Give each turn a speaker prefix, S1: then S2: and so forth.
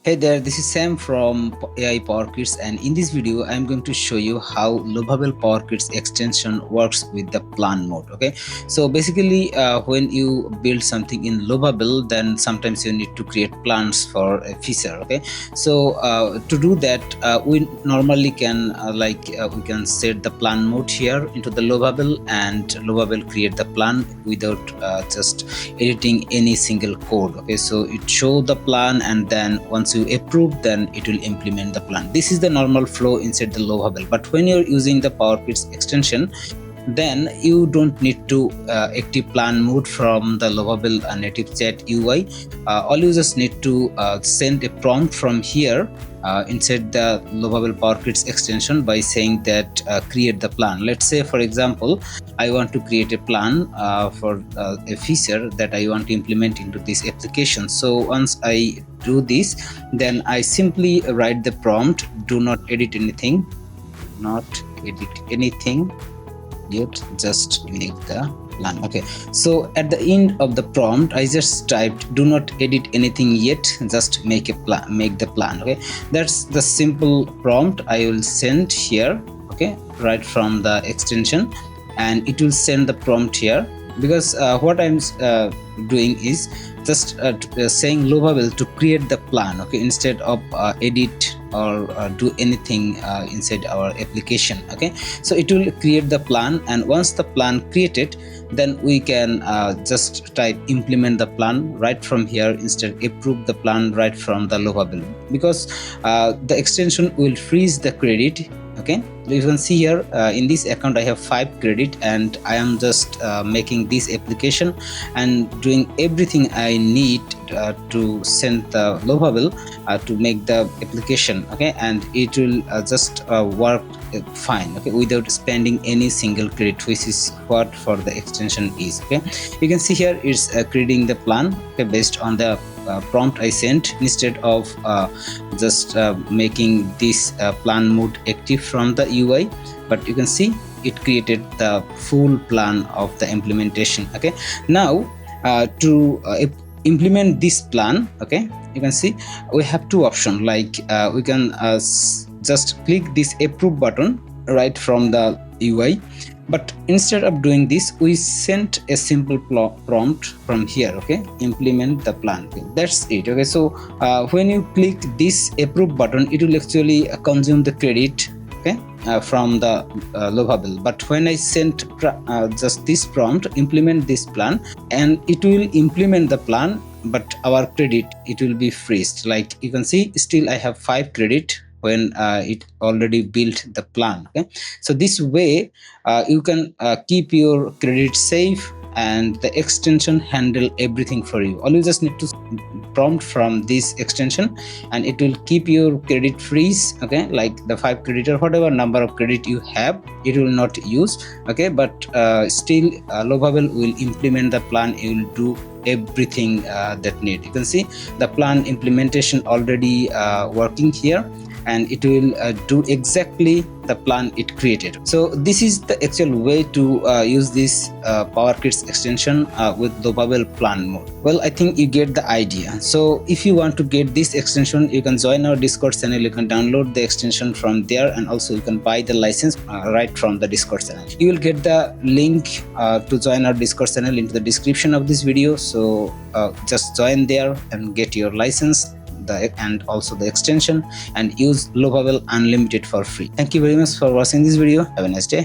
S1: Hey there, this is Sam from AI Powerkits, and in this video I'm going to show you how Lovable Powerkits extension works with the plan mode. Okay, so basically when you build something in Lovable, then sometimes you need to create plans for a feature. Okay, so to do that we normally can we can set the plan mode here into the Lovable, and Lovable create the plan without just editing any single code. Okay, so it show the plan, and then once you approve, then it will implement the plan. This is the normal flow inside the Lovable, but when you're using the Powerkits extension, then you don't need to active plan mode from the Lovable native chat UI. All you just need to send a prompt from here inside the Lovable Powerkits extension by saying that create the plan. Let's say, for example, I want to create a plan for a feature that I want to implement into this application. So once I do this, then I simply write the prompt, do not edit anything, not edit anything yet, just make the plan. Okay, so at the end of the prompt I just typed do not edit anything yet, just make a plan, make the plan. Okay, that's the simple prompt I will send here. Okay, right from the extension, and it will send the prompt here, because what I'm doing is just saying Lovable to create the plan. Okay, instead of edit or do anything inside our application. Okay, so it will create the plan, and once the plan created, then we can just type implement the plan right from here, instead approve the plan right from the Lovable, because the extension will freeze the credit. Okay, you can see here in this account I have 5 credit, and I am just making this application and doing everything I need to send the Lovable to make the application. Okay, and it will just work fine. Okay, without spending any single credit, which is what for the extension is. Okay, you can see here it's creating the plan, okay, based on the prompt I sent, instead of just making this plan mode active from the UI. But you can see it created the full plan of the implementation. Okay, now to implement this plan, okay, you can see we have two options. Like we can just click this approve button right from the UI, but instead of doing this, we sent a simple prompt from here. Okay, implement the plan. Okay, that's it. Okay, so when you click this approve button, it will actually consume the credit, okay, from the Lovable. But when I sent just this prompt, implement this plan, and it will implement the plan, but our credit, it will be freezed. Like you can see, still I have 5 credit when it already built the plan. Okay, so this way you can keep your credit safe, and the extension handle everything for you. All you just need to prompt from this extension, and it will keep your credit freeze. Okay, like the 5 credit or whatever number of credit you have, it will not use. Okay, but still Lovable will implement the plan. It will do everything that need. You can see the plan implementation already working here, and it will do exactly the plan it created. So this is the actual way to use this Powerkits extension with Lovable Plan Mode. Well, I think you get the idea. So if you want to get this extension, you can join our Discord channel. You can download the extension from there, and also you can buy the license right from the Discord channel. You will get the link to join our Discord channel into the description of this video. So just join there and get your license and also the extension, and use Lovable Unlimited for free. Thank you very much for watching this video. Have a nice day.